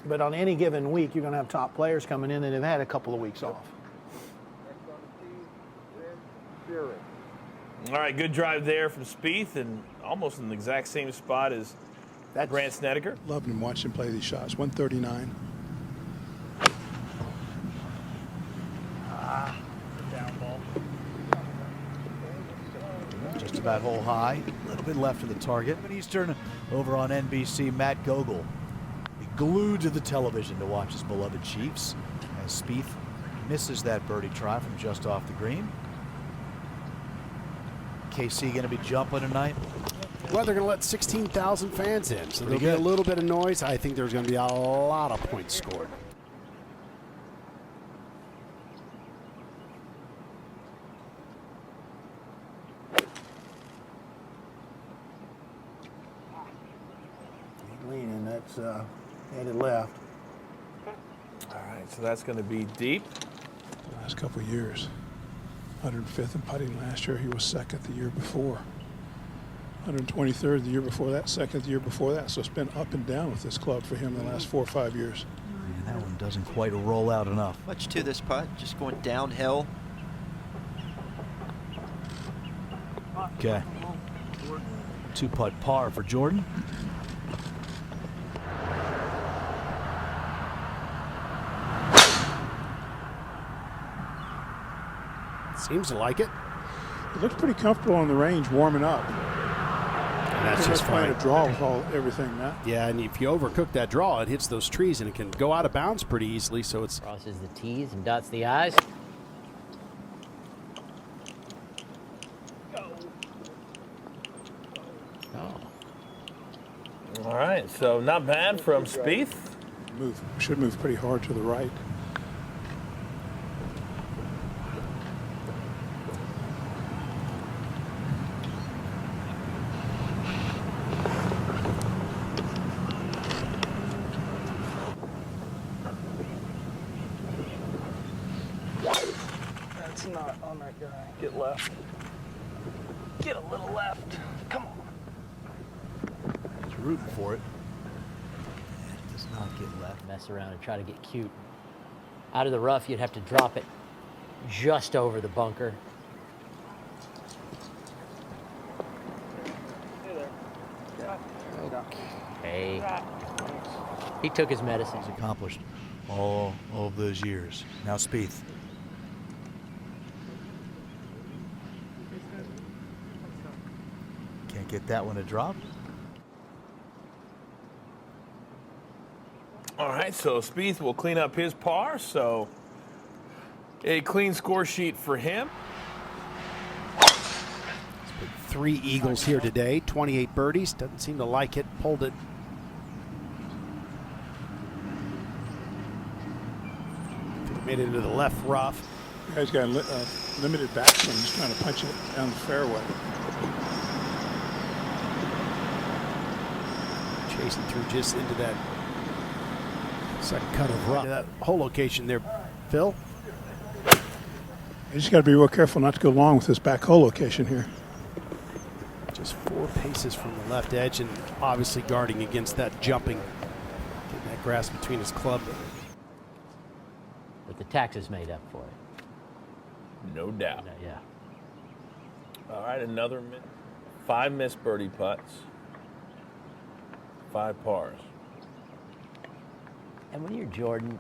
But on any given week, you're going to have top players coming in that have had a couple of weeks off. All right, good drive there from Spieth, and almost in the exact same spot as Grant Snedeker. Loved him watching him play these shots. 139. Down ball. Just about hole high. A little bit left of the target. Eastern over on NBC, Matt Gogol. He glued to the television to watch his beloved Chiefs as Spieth misses that birdie try from just off the green. KC going to be jumping tonight? Well, they're going to let 16,000 fans in, so there'll be a little bit of noise. I think there's going to be a lot of points scored. Leaning, that's headed left. All right, so that's going to be deep. The last couple of years. 105th in putting last year. He was second the year before. 123rd the year before that, second the year before that. So it's been up and down with this club for him the last 4 or 5 years. And that one doesn't quite roll out enough. Much to this putt, just going downhill. Okay. 2-putt par for Jordan. Seems to like it. He looks pretty comfortable on the range, warming up. And that's just fine. Playing a draw with everything, Matt. Yeah, and if you overcook that draw, it hits those trees and it can go out of bounds pretty easily. So it's crosses the T's and dots the I's. All right, so not bad from Spieth. Should move pretty hard to the right. That's not on that guy. Get left. Get a little left. Come on. He's rooting for it. It does not get left. Mess around and try to get cute. Out of the rough, you'd have to drop it just over the bunker. Okay. He took his medicine. He's accomplished all of those years. Now Spieth. Can't get that one to drop. All right, so Spieth will clean up his par, so a clean score sheet for him. He's put 3 eagles here today, 28 birdies. Doesn't seem to like it. Pulled it. Made it into the left rough. The guy's got a limited backswing. He's trying to punch it down the fairway. Chasing through just into that second cut of rough. That hole location there, Phil. You just got to be real careful not to go long with this back hole location here. Just 4 paces from the left edge and obviously guarding against that jumping. Getting that grass between his club. But the taxes made up for it. No doubt. Yeah. All right, another 5 missed birdie putts. 5 pars. And when you're Jordan,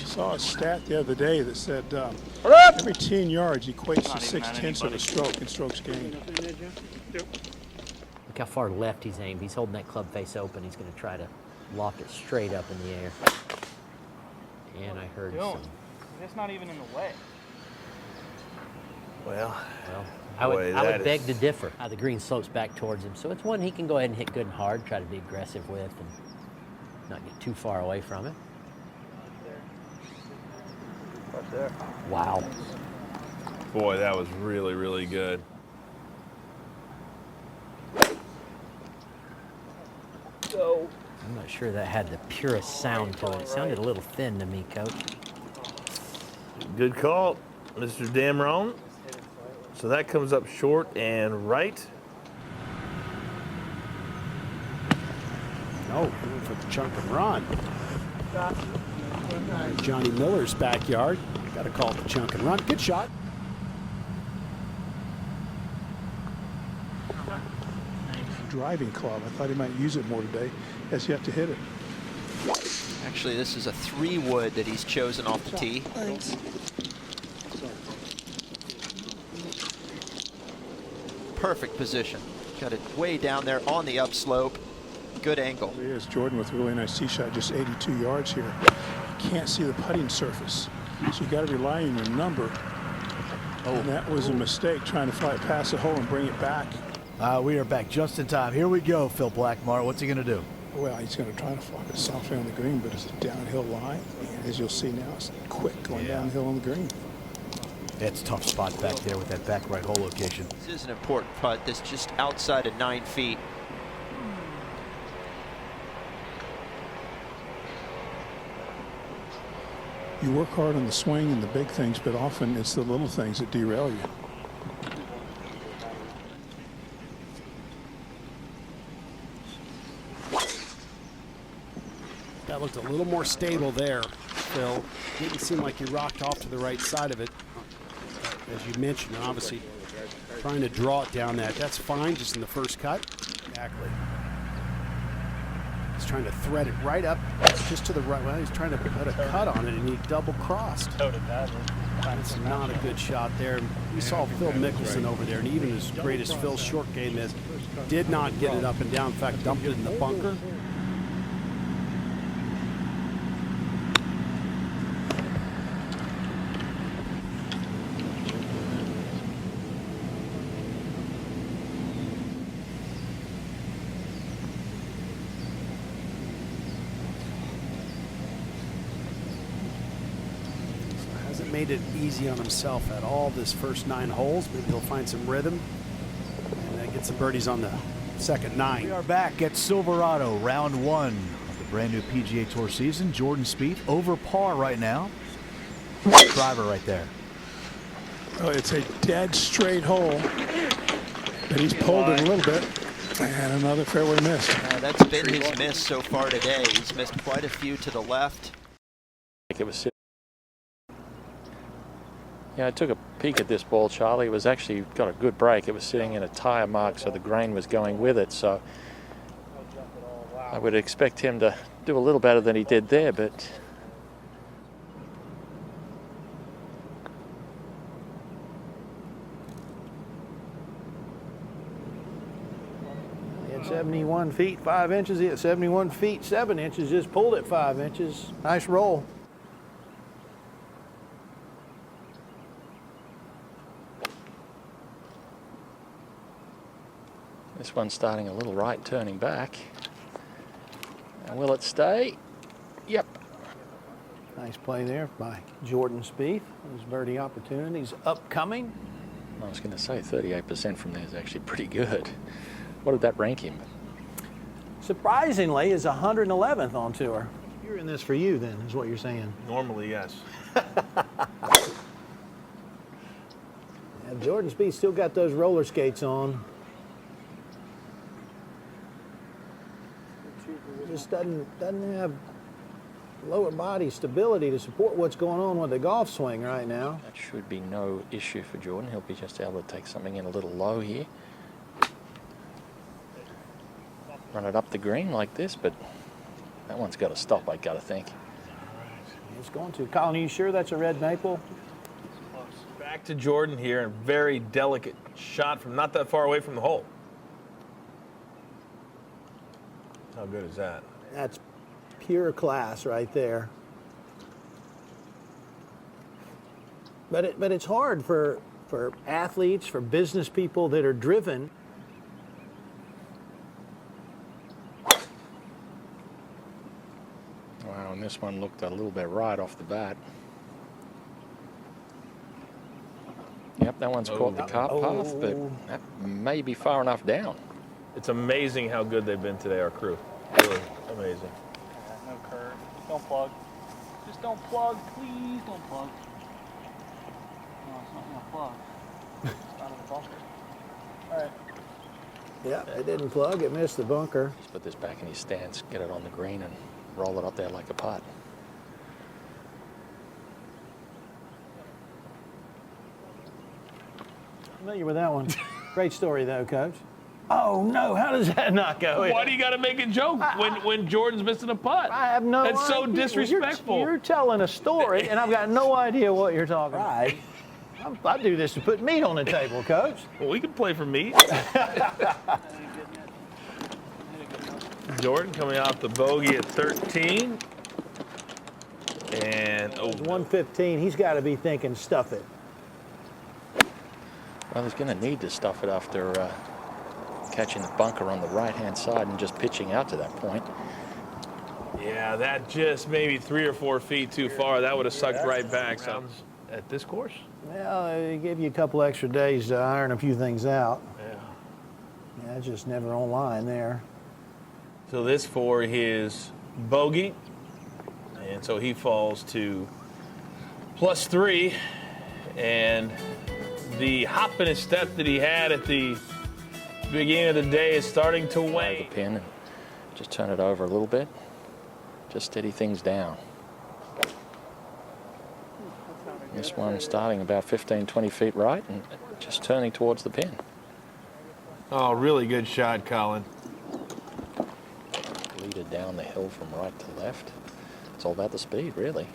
Saw a stat the other day that said every 10 yards equates to 6/10 of a stroke in strokes gained. look how far left he's aimed. He's holding that club face open. He's going to try to loft it straight up in the air. And I heard some. That's not even in the way. Well, I would beg to differ. The green slopes back towards him, so it's one he can go ahead and hit good and hard, try to be aggressive with, and not get too far away from it. Right there. Wow. Boy, that was really, really good. Go. I'm not sure that had the purest sound to it. It sounded a little thin to me, Coach. Good call, Mr. Damron. So that comes up short and right. Oh, going for the chunk and run. Johnny Miller's backyard. Got to call it the chunk and run. Good shot. Driving club. I thought he might use it more today. Has yet to hit it. Actually, this is a 3-wood that he's chosen off the tee. Perfect position. Got it way down there on the upslope. Good angle. Here's Jordan with a really nice tee shot, just 82 yards here. You can't see the putting surface, so you got to rely on your number. And that was a mistake, trying to fly it past the hole and bring it back. We are back just in time. Here we go, Phil Blackmar. What's he going to do? Well, he's going to try to fly it softly on the green, but it's a downhill line. And as you'll see now, it's quick going downhill on the green. It's a tough spot back there with that back right hole location. This is an important putt. This just outside of 9 feet. You work hard on the swing and the big things, but often it's the little things that derail you. That looked a little more stable there, Phil. Didn't seem like he rocked off to the right side of it. As you mentioned, obviously trying to draw it down that. That's fine just in the first cut. Exactly. He's trying to thread it right up just to the right. Well, he's trying to put a cut on it, and he double crossed. That's not a good shot there. We saw Phil Mickelson over there, and even as great as Phil's short game is, did not get it up and down. In fact, dumped it in the bunker. Made it easy on himself at all this first 9 holes. Maybe he'll find some rhythm and get some birdies on the second 9. We are back at Silverado, round 1 of the brand new PGA Tour season. Jordan Spieth over par right now. Driver right there. Oh, it's a dead straight hole, but he's pulled it a little bit. And another fairway miss. That's been his miss so far today. He's missed quite a few to the left. It was. Yeah, I took a peek at this ball, Charlie. It was actually got a good break. It was sitting in a tire mark, so the grain was going with it. So I would expect him to do a little better than he did there, but he had 71 feet 5 inches. He had 71 feet 7 inches. Just pulled it 5 inches. Nice roll. this one's starting a little right, turning back. And will it stay? Yep. Nice play there by Jordan Spieth. His birdie opportunities upcoming. I was going to say 38% from there is actually pretty good. What did that rank him? Surprisingly, is 111th on tour. You're in this for you, then, is what you're saying. Normally, yes. Yeah, Jordan Spieth still got those roller skates on. Just doesn't have lower body stability to support what's going on with the golf swing right now. That should be no issue for Jordan. He'll be just able to take something in a little low here. Run it up the green like this, but that one's got to stop, I got to think. It's going to. Colin, are you sure that's a red maple? Back to Jordan here, and very delicate shot from not that far away from the hole. How good is that? That's pure class right there. But it's hard for athletes, for business people that are driven. Wow, and this one looked a little bit right off the bat. Yep, that one's caught the cart path, but that may be far enough down. It's amazing how good they've been today, our crew. Really amazing. No curve. Don't plug. Just don't plug. Please don't plug. No, it's not going to plug. It's out of the bunker. All right. Yeah, it didn't plug. It missed the bunker. Just put this back in his stance, get it on the green, and roll it up there like a putt. Familiar with that one. Great story, though, Coach. Oh, no. How does that not go in? Why do you got to make a joke when Jordan's missing a putt? I have no idea. That's so disrespectful. You're telling a story, and I've got no idea what you're talking about. Right. I do this to put meat on the table, Coach. Well, we can play for meat. Jordan coming off the bogey at 13. And It's 115. He's got to be thinking, stuff it. Well, he's going to need to stuff it after catching the bunker on the right-hand side and just pitching out to that point. yeah, that just maybe 3 or 4 feet too far. That would have sucked right back. Sounds at this course. Well, they give you a couple extra days to iron a few things out. Yeah. Yeah, it's just never online there. So this for his bogey. And so he falls to +3. And the hop in his step that he had at the beginning of the day is starting to wane. The pin and just turn it over a little bit. Just steady things down. This one starting about 15, 20 feet right and just turning towards the pin. Oh, really good shot, Colin. Lead it down the hill from right to left. It's all about the speed, really.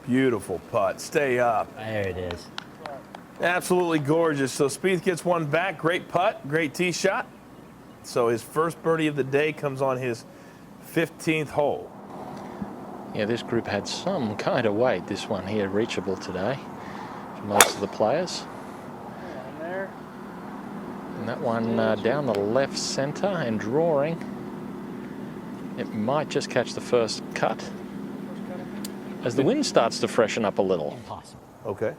Beautiful putt. Stay up. There it is. Absolutely gorgeous. So Spieth gets one back. Great putt. Great tee shot. So his first birdie of the day comes on his 15th hole. Yeah, this group had some kind of weight, this one here, reachable today for most of the players. There. And that one down the left center and drawing. It might just catch the first cut as the wind starts to freshen up a little. Impossible. Okay.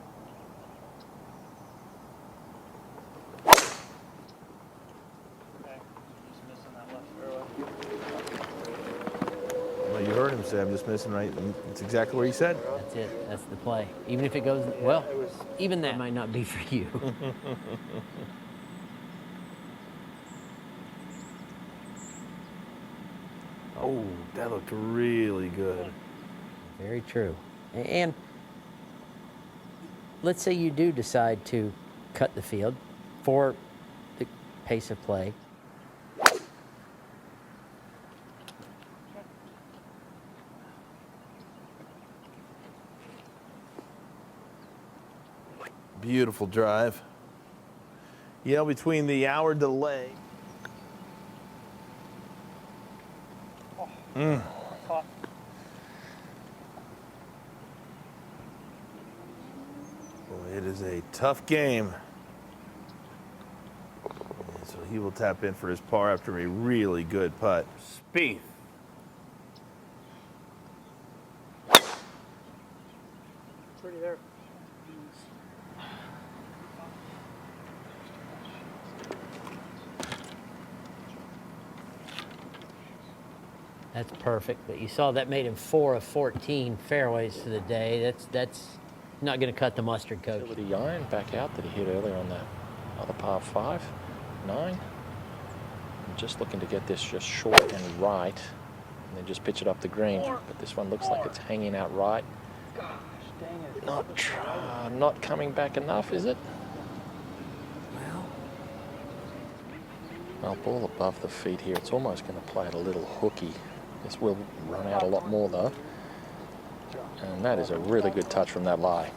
Just missing that left fairway. Well, you heard him say, I'm just missing right. That's exactly what he said. That's it. That's the play. Even if it goes, well, even that might not be for you. Oh, that looked really good. Very true. And let's say you do decide to cut the field for the pace of play. Beautiful drive. Yeah, between the hour delay. Caught. Boy, it is a tough game. And so he will tap in for his par after a really good putt. Spieth. Pretty there. That's perfect. But you saw that made him 4 of 14 fairways to the day. That's not going to cut the mustard, Coach. Utility iron back out that he hit earlier on the other par 5, 9. I'm just looking to get this just short and right, and then just pitch it up the green. But this one looks like it's hanging out right. Gosh, dang it. Not coming back enough, is it? Well, ball above the feet here. It's almost going to play it a little hooky. This will run out a lot more though. And that is a really good touch from that lie.